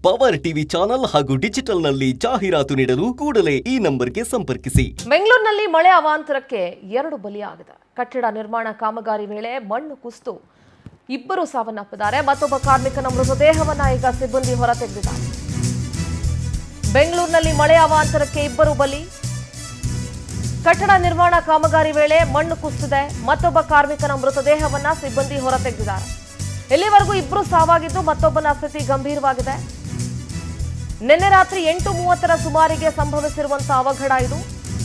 Power TV channel ಹಾಗೂ digital ನಲ್ಲಿ ಜಾಹೀರಾತು ನೀಡಲು ಕೂಡಲೇ ಈ ನಂಬರ್ಗೆ ಸಂಪರ್ಕಿಸಿ. ಬೆಂಗಳೂರಿನಲ್ಲಿ ಮಳೆ ಅವಾಂತರಕ್ಕೆ 2 ಬಲಿಯಾಗಿದೆ. ಕಟ್ಟಡ ನಿರ್ಮಾಣ ಕಾಮಗಾರಿ ವೇಳೆ ಮಣ್ಣು ಕುಸಿದು 2 ಸಾವನ್ನಪ್ಪಿದ್ದಾರೆ. ಮತ್ತೊಬ್ಬ ಕಾರ್ಮಿಕನ ಮೃತದೇಹವನ್ನ ಈಗ ಸಿಬ್ಬಂದಿ ಹೊರತೆಗೆದಿದ್ದಾರೆ. ಬೆಂಗಳೂರಿನಲ್ಲಿ ಮಳೆ ಅವಾಂತರಕ್ಕೆ 2 ಬಲಿ. ಕಟ್ಟಡ ನಿರ್ಮಾಣ ಕಾಮಗಾರಿ ವೇಳೆ ಮಣ್ಣು ಕುಸಿದಿದೆ. ಮತ್ತೊಬ್ಬ ಕಾರ್ಮಿಕನ ಮೃತದೇಹವನ್ನ ಸಿಬ್ಬಂದಿ ಹೊರತೆಗೆದಿದ್ದಾರೆ. ಇಲ್ಲಿವರೆಗೂ 2 ಸಾವಾಗಿದ್ದು ಮತ್ತೊಬ್ಬನ ಸ್ಥಿತಿ ಗಂಭೀರವಾಗಿದೆ. ನಿನ್ನೆ ರಾತ್ರಿ 8:30 ಸುಮಾರಿಗೆ ಸಂಭವಿಸಿರುವಂತಹ ಅವಘಡ ಇದು.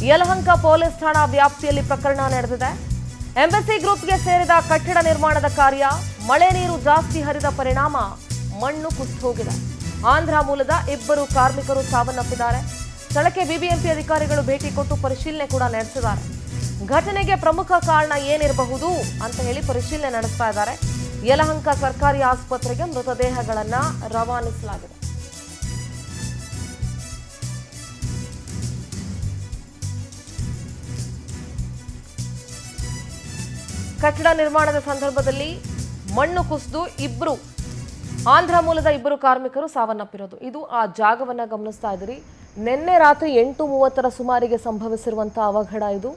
ಯಲಹಂಕ ಪೊಲೀಸ್ ಠಾಣಾ ವ್ಯಾಪ್ತಿಯಲ್ಲಿ ಪ್ರಕರಣ ನಡೆದಿದೆ. ಎಂಬಸಿ ಗ್ರೂಪ್ಗೆ ಸೇರಿದ ಕಟ್ಟಡ ನಿರ್ಮಾಣದ ಕಾರ್ಯ ಮಳೆ ನೀರು ಜಾಸ್ತಿ ಹರಿದ ಪರಿಣಾಮ ಮಣ್ಣು ಕುಸಿದು ಹೋಗಿದೆ. ಆಂಧ್ರ ಮೂಲದ 2 ಕಾರ್ಮಿಕರು ಸಾವನ್ನಪ್ಪಿದ್ದಾರೆ. ಸ್ಥಳಕ್ಕೆ ಬಿಬಿಎಂಪಿ ಅಧಿಕಾರಿಗಳು ಭೇಟಿ ಕೊಟ್ಟು ಪರಿಶೀಲನೆ ಕೂಡ ನಡೆಸಿದ್ದಾರೆ. ಘಟನೆಗೆ ಪ್ರಮುಖ ಕಾರಣ ಏನಿರಬಹುದು ಅಂತ ಹೇಳಿ ಪರಿಶೀಲನೆ ನಡೆಸ್ತಾ ಇದ್ದಾರೆ. ಯಲಹಂಕ ಸರ್ಕಾರಿ ಆಸ್ಪತ್ರೆಗೆ ಮೃತದೇಹಗಳನ್ನು ರವಾನಿಸಲಾಗಿದೆ. ಕಟ್ಟಡ ನಿರ್ಮಾಣದ ಸಂದರ್ಭದಲ್ಲಿ ಮಣ್ಣು ಕುಸಿದು 2 ಆಂಧ್ರ ಮೂಲದ 2 ಕಾರ್ಮಿಕರು ಸಾವನ್ನಪ್ಪಿರೋದು. ಇದು ಆ ಜಾಗವನ್ನ ಗಮನಿಸ್ತಾ ಇದ್ದೀರಿ. ನಿನ್ನೆ ರಾತ್ರಿ 8:30 ಸುಮಾರಿಗೆ ಸಂಭವಿಸಿರುವಂತಹ ಅವಘಡ ಇದು.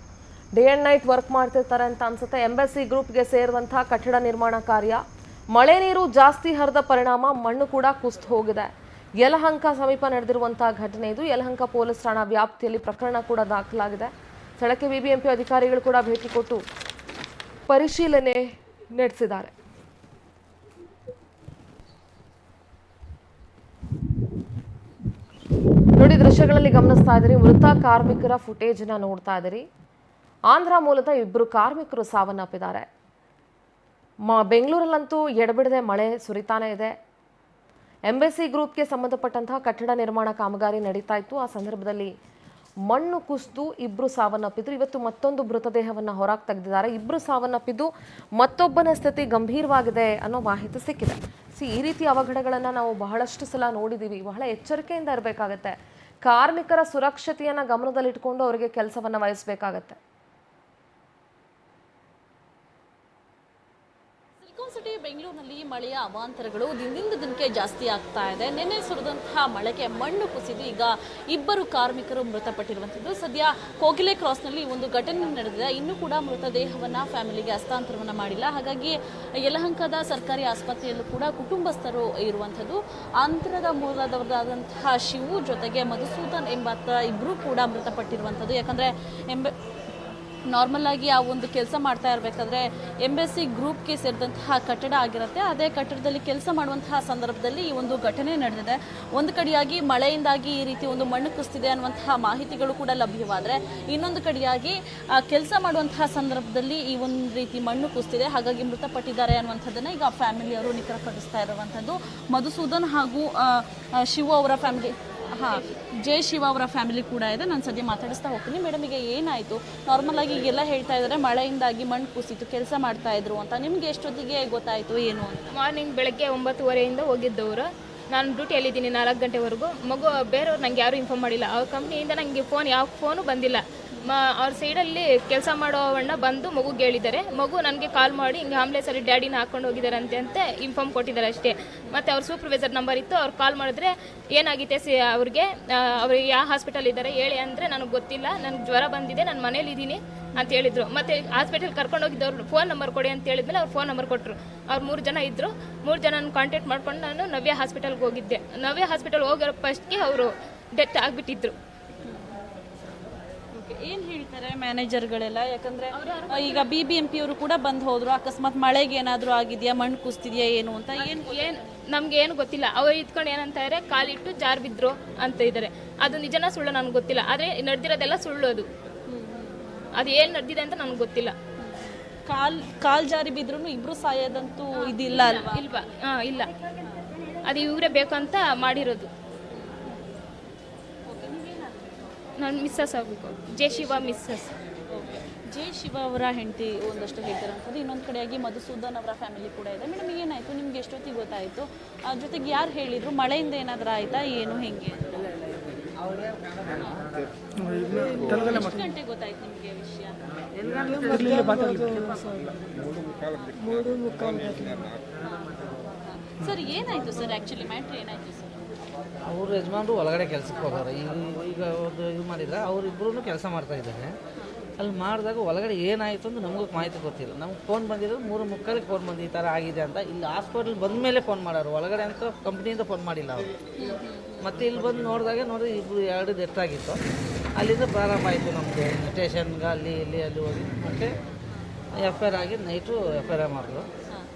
ಡೇ ಅಂಡ್ ನೈಟ್ ವರ್ಕ್ ಮಾಡ್ತಿರ್ತಾರೆ ಅಂತ ಅನ್ಸುತ್ತೆ. ಎಂಬಸಿ ಗ್ರೂಪ್ಗೆ ಸೇರುವಂತಹ ಕಟ್ಟಡ ನಿರ್ಮಾಣ ಕಾರ್ಯ ಮಳೆ ನೀರು ಜಾಸ್ತಿ ಹರಿದ ಪರಿಣಾಮ ಮಣ್ಣು ಕೂಡ ಕುಸಿದು ಹೋಗಿದೆ. ಯಲಹಂಕ ಸಮೀಪ ನಡೆದಿರುವಂತಹ ಘಟನೆ ಇದು. ಯಲಹಂಕ ಪೊಲೀಸ್ ಠಾಣಾ ವ್ಯಾಪ್ತಿಯಲ್ಲಿ ಪ್ರಕರಣ ಕೂಡ ದಾಖಲಾಗಿದೆ. ಸ್ಥಳಕ್ಕೆ ಬಿಬಿಎಂಪಿ ಅಧಿಕಾರಿಗಳು ಕೂಡ ಭೇಟಿ ಕೊಟ್ಟು ಪರಿಶೀಲನೆ ನಡೆಸಿದ್ದಾರೆ. ನೋಡಿ, ದೃಶ್ಯಗಳಲ್ಲಿ ಗಮನಿಸ್ತಾ ಇದ್ದೀರಿ. ಮೃತ ಕಾರ್ಮಿಕರ ಫುಟೇಜ್ ನ ನೋಡ್ತಾ ಇದ್ದೀರಿ. ಆಂಧ್ರ ಮೂಲದ 2 ಕಾರ್ಮಿಕರು ಸಾವನ್ನಪ್ಪಿದ್ದಾರೆ. ಬೆಂಗಳೂರಲ್ಲಂತೂ ಎಡಬಿಡದೆ ಮಳೆ ಸುರಿತಾನೆ ಇದೆ. ಎಂಬಸಿ ಗ್ರೂಪ್ಗೆ ಸಂಬಂಧಪಟ್ಟಂತಹ ಕಟ್ಟಡ ನಿರ್ಮಾಣ ಕಾಮಗಾರಿ ನಡೀತಾ ಇತ್ತು. ಆ ಸಂದರ್ಭದಲ್ಲಿ ಮಣ್ಣು ಕುಸಿದು 2 ಸಾವನ್ನಪ್ಪಿದ್ರು. ಇವತ್ತು ಮತ್ತೊಂದು ಮೃತದೇಹವನ್ನು ಹೊರಗೆ ತೆಗೆದಿದ್ದಾರೆ. 2 ಸಾವನ್ನಪ್ಪಿದ್ದು ಮತ್ತೊಬ್ಬನ ಸ್ಥಿತಿ ಗಂಭೀರವಾಗಿದೆ ಅನ್ನೋ ಮಾಹಿತಿ ಸಿಕ್ಕಿದೆ. ಈ ರೀತಿ ಅವಘಡಗಳನ್ನು ನಾವು ಬಹಳಷ್ಟು ಸಲ ನೋಡಿದ್ದೀವಿ. ಬಹಳ ಎಚ್ಚರಿಕೆಯಿಂದ ಇರಬೇಕಾಗತ್ತೆ. ಕಾರ್ಮಿಕರ ಸುರಕ್ಷತೆಯನ್ನು ಗಮನದಲ್ಲಿಟ್ಕೊಂಡು ಅವರಿಗೆ ಕೆಲಸವನ್ನು ವಹಿಸಬೇಕಾಗತ್ತೆ. ಸಿಟಿ ಬೆಂಗಳೂರಿನಲ್ಲಿ ಮಳೆಯ ಅವಾಂತರಗಳು ದಿನದಿಂದ ದಿನಕ್ಕೆ ಜಾಸ್ತಿ ಆಗ್ತಾ ಇದೆ. ನಿನ್ನೆ ಸುರಿದಂತಹ ಮಳೆಗೆ ಮಣ್ಣು ಕುಸಿದು ಈಗ 2 ಕಾರ್ಮಿಕರು ಮೃತಪಟ್ಟಿರುವಂಥದ್ದು. ಸದ್ಯ ಕೋಗಿಲೆ ಕ್ರಾಸ್ನಲ್ಲಿ ಒಂದು ಘಟನೆ ನಡೆದಿದೆ. ಇನ್ನೂ ಕೂಡ ಮೃತದೇಹವನ್ನು ಫ್ಯಾಮಿಲಿಗೆ ಹಸ್ತಾಂತರವನ್ನು ಮಾಡಿಲ್ಲ. ಹಾಗಾಗಿ ಯಲಹಂಕದ ಸರ್ಕಾರಿ ಆಸ್ಪತ್ರೆಯಲ್ಲೂ ಕೂಡ ಕುಟುಂಬಸ್ಥರು ಇರುವಂಥದ್ದು. ಆಂಧ್ರದ ಮೂಲದವರಾದಂತಹ ಶಿವು ಜೊತೆಗೆ ಮಧುಸೂದನ್ ಎಂಬಾತ 2 ಕೂಡ ಮೃತಪಟ್ಟಿರುವಂಥದ್ದು. ಯಾಕಂದರೆ ನಾರ್ಮಲ್ ಆಗಿ ಆ ಒಂದು ಕೆಲಸ ಮಾಡ್ತಾ ಇರಬೇಕಾದ್ರೆ ಎಂಬಸಿ ಗ್ರೂಪ್ಗೆ ಸೇರಿದಂತಹ ಕಟ್ಟಡ ಆಗಿರುತ್ತೆ. ಅದೇ ಕಟ್ಟಡದಲ್ಲಿ ಕೆಲಸ ಮಾಡುವಂತಹ ಸಂದರ್ಭದಲ್ಲಿ ಈ ಒಂದು ಘಟನೆ ನಡೆದಿದೆ. ಒಂದು ಕಡೆಯಾಗಿ ಮಳೆಯಿಂದಾಗಿ ಈ ರೀತಿ ಒಂದು ಮಣ್ಣು ಕುಸಿದಿದೆ ಅನ್ನುವಂತಹ ಮಾಹಿತಿಗಳು ಕೂಡ ಲಭ್ಯವಾದರೆ, ಇನ್ನೊಂದು ಕಡೆಯಾಗಿ ಕೆಲಸ ಮಾಡುವಂತಹ ಸಂದರ್ಭದಲ್ಲಿ ಈ ಒಂದು ರೀತಿ ಮಣ್ಣು ಕುಸಿದಿದೆ, ಹಾಗಾಗಿ ಮೃತಪಟ್ಟಿದ್ದಾರೆ ಅನ್ನುವಂಥದ್ದನ್ನು ಈಗ ಫ್ಯಾಮಿಲಿಯವರು ನಿಖರಪಡಿಸ್ತಾ ಇರುವಂಥದ್ದು. ಮಧುಸೂದನ್ ಹಾಗೂ ಶಿವ ಅವರ ಫ್ಯಾಮಿಲಿ, ಜೈ ಶಿವ ಅವರ ಫ್ಯಾಮಿಲಿ ಕೂಡ ಇದೆ. ನಾನು ಸದ್ಯ ಮಾತಾಡಿಸ್ತಾ ಹೋಗ್ತೀನಿ. ಮೇಡಮ್, ಈಗ ಏನಾಯಿತು? ನಾರ್ಮಲ್ ಆಗಿ ಈಗೆಲ್ಲ ಹೇಳ್ತಾ ಇದ್ದಾರೆ ಮಳೆಯಿಂದಾಗಿ ಮಣ್ಣು ಕುಸಿತು, ಕೆಲಸ ಮಾಡ್ತಾ ಇದ್ರು ಅಂತ. ನಿಮ್ಗೆ ಎಷ್ಟೊತ್ತಿಗೆ ಗೊತ್ತಾಯಿತು ಏನು ಅಂತ? ಮಾರ್ನಿಂಗ್ ಬೆಳಗ್ಗೆ 9:30 ಹೋಗಿದ್ದವರು. ನಾನು ಡ್ಯೂಟಿಯಲ್ಲಿದ್ದೀನಿ 4 ಗಂಟೆವರೆಗೂ. ಬೇರೆಯವ್ರು ನಂಗೆ ಯಾರು ಇನ್ಫಾರ್ಮ್ ಮಾಡಿಲ್ಲ. ಅವ್ರ ಕಂಪ್ನಿಯಿಂದ ನನಗೆ ಯಾವ ಫೋನು ಬಂದಿಲ್ಲ. ಅವ್ರ ಸೈಡಲ್ಲಿ ಕೆಲಸ ಮಾಡೋವಣ್ಣ ಬಂದು ಮಗುಗೆ ಹೇಳಿದ್ದಾರೆ. ಮಗು ನನಗೆ ಕಾಲ್ ಮಾಡಿ ಹಿಂಗೆ ಆಂಬ್ಲೆನ್ಸಲ್ಲಿ ಡ್ಯಾಡಿನ ಹಾಕೊಂಡು ಹೋಗಿದ್ದಾರೆ ಅಂತ ಇನ್ಫಾರ್ಮ್ ಕೊಟ್ಟಿದ್ದಾರೆ ಅಷ್ಟೇ. ಮತ್ತು ಅವ್ರ ಸೂಪರ್ವೈಸರ್ ನಂಬರ್ ಇತ್ತು. ಅವ್ರು ಕಾಲ್ ಮಾಡಿದ್ರೆ ಏನಾಗಿದೆ ಅವ್ರಿಗೆ ಯಾವ ಹಾಸ್ಪಿಟಲ್ ಇದ್ದಾರೆ ಹೇಳಿ ಅಂದರೆ ನನಗೆ ಗೊತ್ತಿಲ್ಲ, ನನಗೆ ಜ್ವರ ಬಂದಿದೆ, ನಾನು ಮನೇಲಿದ್ದೀನಿ ಅಂತ ಹೇಳಿದರು. ಮತ್ತು ಹಾಸ್ಪಿಟಲ್ ಕರ್ಕೊಂಡು ಹೋಗಿದ್ದವ್ರು ಫೋನ್ ನಂಬರ್ ಕೊಡಿ ಅಂತ ಹೇಳಿದ್ಮೇಲೆ ಅವ್ರು ಫೋನ್ ನಂಬರ್ ಕೊಟ್ಟರು. ಅವ್ರು 3 ಜನ ಇದ್ದರು. 3 ಜನನ ಕಾಂಟ್ಯಾಕ್ಟ್ ಮಾಡ್ಕೊಂಡು ನಾನು ನವ್ಯ ಹಾಸ್ಪಿಟಲ್ಗೆ ಹೋಗಿದ್ದೆ. ನವ್ಯ ಹಾಸ್ಪಿಟಲ್ ಹೋಗಿರೋ ಫಸ್ಟ್ಗೆ ಅವರು ಡೆತ್ ಆಗಿಬಿಟ್ಟಿದ್ರು. ಏನು ಹೇಳ್ತಾರೆ ಮ್ಯಾನೇಜರ್ಗಳೆಲ್ಲ? ಯಾಕಂದರೆ ಈಗ BBMP ಅವರು ಕೂಡ ಬಂದು ಹೋದರು. ಅಕಸ್ಮಾತ್ ಮಳೆಗೆ ಏನಾದರೂ ಆಗಿದೆಯಾ, ಮಣ್ಣು ಕುಸ್ತಿದೆಯಾ ಏನು ಅಂತ ಏನು ನಮ್ಗೆ ಏನು ಗೊತ್ತಿಲ್ಲ. ಅವ್ರು ಇದ್ಕೊಂಡು ಏನಂತಾರೆ, ಕಾಲಿಟ್ಟು ಜಾರ್ ಬಿದ್ರು ಅಂತ ಇದ್ದಾರೆ. ಅದು ನಿಜನ ಸುಳ್ಳು ನನಗೆ ಗೊತ್ತಿಲ್ಲ. ಆದರೆ ನಡೆದಿರೋದೆಲ್ಲ ಸುಳ್ಳು. ಅದು ಏನು ನಡೆದಿದೆ ಅಂತ ನನಗೆ ಗೊತ್ತಿಲ್ಲ. ಕಾಲ್ ಜಾರಿ ಬಿದ್ರೂ 2 ಸಾಯೋದಂತೂ ಇದಿಲ್ಲ ಅಲ್ವಾ? ಇಲ್ವಾ? ಇಲ್ಲ, ಅದು ಇವರೇ ಬೇಕಂತ ಮಾಡಿರೋದು. ನಾನು ಮಿಸ್ಸಸ್ ಆಗಬೇಕು. ಜೈ ಶಿವ ಮಿಸ್ಸಸ್. ಜೈ ಶಿವ ಅವರ ಹೆಂಡತಿ ಒಂದಷ್ಟು ಹೇಳ್ತಿರೋಂಥದ್ದು. ಇನ್ನೊಂದು ಕಡೆಯಾಗಿ ಮಧುಸೂದನ್ ಅವರ ಫ್ಯಾಮಿಲಿ ಕೂಡ ಇದೆ. ಮೇಡಮ್, ಏನಾಯಿತು? ನಿಮ್ಗೆ ಎಷ್ಟೊತ್ತಿಗೆ ಗೊತ್ತಾಯಿತು? ಜೊತೆಗೆ ಯಾರು ಹೇಳಿದರು? ಮಳೆಯಿಂದ ಏನಾದರೂ ಆಯಿತಾ ಏನು, ಹೆಂಗೆ? ಎಷ್ಟು ಗಂಟೆಗೆ ಗೊತ್ತಾಯ್ತು ನಿಮಗೆ ವಿಷಯ? ಸರ್ ಏನಾಯಿತು ಸರ್? ಆ್ಯಕ್ಚುಲಿ ಮ್ಯಾಟ್ರ್ ಏನಾಯಿತು ಸರ್? ಅವ್ರ ಯಜಮಾನರು ಒಳಗಡೆ ಕೆಲಸಕ್ಕೆ ಹೋಗೋರು. ಈಗ ಒಂದು ಇದು ಮಾಡಿದ್ರೆ ಅವರಿಬ್ಬರೂ ಕೆಲಸ ಮಾಡ್ತಾಯಿದ್ದಾರೆ. ಅಲ್ಲಿ ಮಾಡಿದಾಗ ಒಳಗಡೆ ಏನಾಯಿತು ಅಂತ ನಮಗೂ ಮಾಹಿತಿ ಗೊತ್ತಿಲ್ಲ. ನಮ್ಗೆ ಫೋನ್ ಬಂದಿರೋದು 3:30ಕ್ಕೆ ಫೋನ್ ಬಂದು ಈ ಥರ ಆಗಿದೆ ಅಂತ. ಇಲ್ಲಿ ಹಾಸ್ಪಿಟ್ಲ್ ಬಂದ ಮೇಲೆ ಫೋನ್ ಮಾಡೋರು, ಒಳಗಡೆ ಅಂತ ಕಂಪ್ನಿಯಿಂದ ಫೋನ್ ಮಾಡಿಲ್ಲ ಅವರು. ಮತ್ತು ಇಲ್ಲಿ ಬಂದು ನೋಡಿದಾಗ ಇಬ್ಬರು 2 ಡೆತ್ ಆಗಿತ್ತು. ಅಲ್ಲಿಂದ ಪ್ರಾರಂಭ ಆಯಿತು ನಮಗೆ ಸ್ಟೇಷನ್ಗೆ ಅಲ್ಲಿ ಹೋಗಿ ಮತ್ತು FIR ಆಗಿ ನೈಟು FIR ಮಾಡಿದ್ರು.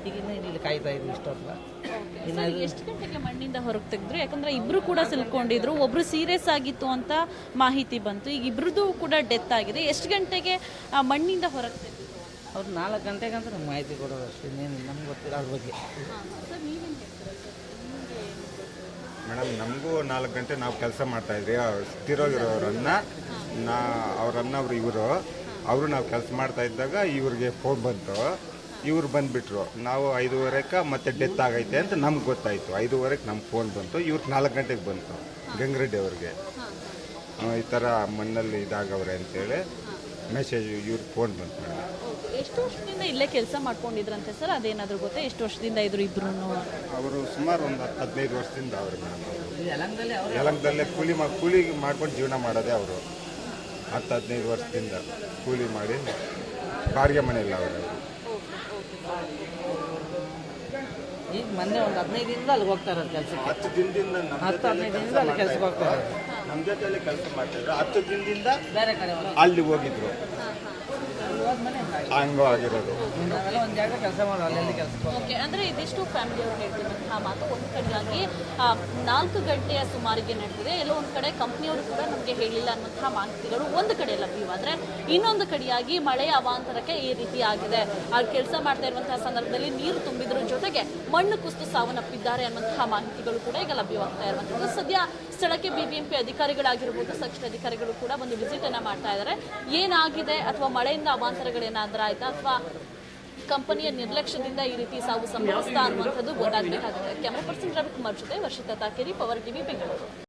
ಈಗಿನ್ನ ಇಲ್ಲಿ ಕಾಯ್ತಾ ಇದ್ವಿ ಇಷ್ಟೊತ್ತಲ್ಲ. ಎಷ್ಟು ಗಂಟೆಗೆ ಮಣ್ಣಿಂದ ಹೊರಗೆ ತೆಗೆದ್ರು? ಯಾಕಂದ್ರೆ ಇಬ್ರು ಕೂಡ ಸಿಲ್ಕೊಂಡಿದ್ರು, ಒಬ್ರು ಸೀರಿಯಸ್ ಆಗಿತ್ತು ಅಂತ ಮಾಹಿತಿ ಬಂತು. ಈಗ ಇಬ್ರದ್ದು ಕೂಡ ಡೆತ್ ಆಗಿದೆ. ಎಷ್ಟು ಗಂಟೆಗೆ ಮಣ್ಣಿಂದ ಹೊರಗೆ ತೆಗೆದ್ರು? ಅವ್ರು 4 ಗಂಟೆಗೆ ಅಂತ ನಮ್ಗೆ ಮಾಹಿತಿ ಕೊಡೋದು ಅಷ್ಟೇ, ಇನ್ನೇನು ನಮ್ಗೆ ಗೊತ್ತಿಲ್ಲ ಅದ್ರ ಬಗ್ಗೆ. ಮೇಡಮ್, ನಮಗೂ 4 ಗಂಟೆ ನಾವು ಕೆಲಸ ಮಾಡ್ತಾಯಿದ್ರಿ. ತಿರೋಗಿರೋರನ್ನು ಅವರು ನಾವು ಕೆಲಸ ಮಾಡ್ತಾ ಇದ್ದಾಗ ಇವ್ರಿಗೆ ಫೋನ್ ಬಂತು. ಇವ್ರು ಬಂದುಬಿಟ್ರು. ನಾವು 5:30ಕ್ಕೆ ಮತ್ತೆ ಡೆತ್ ಆಗೈತೆ ಅಂತ ನಮ್ಗೆ ಗೊತ್ತಾಯಿತು. 5:30ಕ್ಕೆ ನಮ್ಗೆ ಫೋನ್ ಬಂತು. ಇವ್ರು 4 ಗಂಟೆಗೆ ಬಂತು ಗಂಗರೆಡ್ಡಿ ಅವ್ರಿಗೆ. ಈ ಥರ ಮಣ್ಣಲ್ಲಿ ಇದಾಗವ್ರೆ ಅಂತೇಳಿ ಮೆಸೇಜ್ ಇವ್ರಿಗೆ ಫೋನ್ ಬಂತು. ಎಷ್ಟು ವರ್ಷದಿಂದ ಇಲ್ಲೇ ಕೆಲಸ ಮಾಡ್ಕೊಂಡಿದ್ರಂತೆ ಸರ್? ಅದೇನಾದರೂ ಗೊತ್ತಾ? ಎಷ್ಟು ವರ್ಷದಿಂದ ಇದ್ರು ಇಬ್ರು? ಅವರು ಸುಮಾರು ಒಂದು 15 ವರ್ಷದಿಂದ ಅವರು ಯಲಂಕದಲ್ಲೇ ಕೂಲಿ ಮಾಡ್ಕೊಂಡು ಜೀವನ ಮಾಡೋದೇ ಅವರು. 10-15 ವರ್ಷದಿಂದ ಕೂಲಿ ಮಾಡಿ ಬಾಡಿಗೆ ಮನೆಯಲ್ಲ ಅವರು. ಈಗ ಮೊನ್ನೆ ಒಂದು 15 ದಿನದಿಂದ ಅಲ್ಲಿಗೆ ಹೋಗ್ತಾ ಇರೋದು ಕೆಲಸಕ್ಕೆ. 10 ದಿನದಿಂದ 10-15 ದಿನದಿಂದ ಅಲ್ಲಿ ಕೆಲಸಕ್ಕೆ ಹೋಗ್ತಾ ಇರೋದು. ನಮ್ಮ ಜೊತೆಯಲ್ಲಿ ಕೆಲಸ ಮಾಡ್ತಿದ್ರು. 10 ದಿನದಿಂದ ಬೇರೆ ಕಡೆ ಅಲ್ಲಿ ಹೋಗಿದ್ರು. ಹಂಗೂ ಆಗಿರೋದು. ನಾವೆಲ್ಲ ಒಂದು ಜಾಗ ಕೆಲಸ ಮಾಡೋದು, ಅಲ್ಲೆಲ್ಲಿ ಕೆಲಸಕ್ಕೆ ಹೋಗೋದು. ಓಕೆ, ಅಂದರೆ ಇದಿಷ್ಟು ಫ್ಯಾಮಿಲಿಯವರು ಹೇಳ್ತಿರುವಂತಹ ಮಾತು. ಒಂದು ಕಡೆಯಾಗಿ 4 ಗಂಟೆಯ ಸುಮಾರಿಗೆ ನಡೆದಿದೆ. ಎಲ್ಲೋ ಒಂದು ಕಡೆ ಕಂಪ್ನಿಯವರು ಕೂಡ ನಮಗೆ ಹೇಳಿಲ್ಲ ಅನ್ನುವಂತಹ ಮಾಹಿತಿಗಳು ಒಂದು ಕಡೆ ಲಭ್ಯವಾದರೆ, ಇನ್ನೊಂದು ಕಡೆಯಾಗಿ ಮಳೆಯ ಅವಾಂತರಕ್ಕೆ ಈ ರೀತಿ ಆಗಿದೆ. ಆ ಕೆಲಸ ಮಾಡ್ತಾ ಇರುವಂತಹ ಸಂದರ್ಭದಲ್ಲಿ ನೀರು ತುಂಬಿದ್ರ ಜೊತೆಗೆ ಮಣ್ಣು ಕುಸಿದು ಸಾವನ್ನಪ್ಪಿದ್ದಾರೆ ಅನ್ನುವಂತಹ ಮಾಹಿತಿಗಳು ಕೂಡ ಈಗ ಲಭ್ಯವಾಗ್ತಾ ಇರುವಂಥದ್ದು. ಸದ್ಯ ಸ್ಥಳಕ್ಕೆ BBMP ಅಧಿಕಾರಿಗಳಾಗಿರ್ಬೋದು, ಸೆಕ್ಷನ್ ಅಧಿಕಾರಿಗಳು ಕೂಡ ಒಂದು ವಿಸಿಟ್ ಅನ್ನ ಮಾಡ್ತಾ ಇದ್ದಾರೆ. ಏನಾಗಿದೆ ಅಥವಾ ಮಳೆಯಿಂದ ಅವಾಂತರಗಳೇನಾದ್ರೂ ಆಯ್ತಾ ಅಥವಾ ಕಂಪನಿಯ ನಿರ್ಲಕ್ಷ್ಯದಿಂದ ಈ ರೀತಿ ಸಾವು ಸಂಭವಿಸ್ತಾ ಅನ್ನುವಂಥದ್ದು ಗೊತ್ತಾಗಬೇಕಾಗುತ್ತೆ. ಕ್ಯಾಮರಾ ಪರ್ಸನ್ ರವಿಕುಮಾರ್ ಜೊತೆ ವರ್ಷಿತಾ ತಾಕೇರಿ, ಪವರ್ TV, ಬೆಂಗಳೂರು.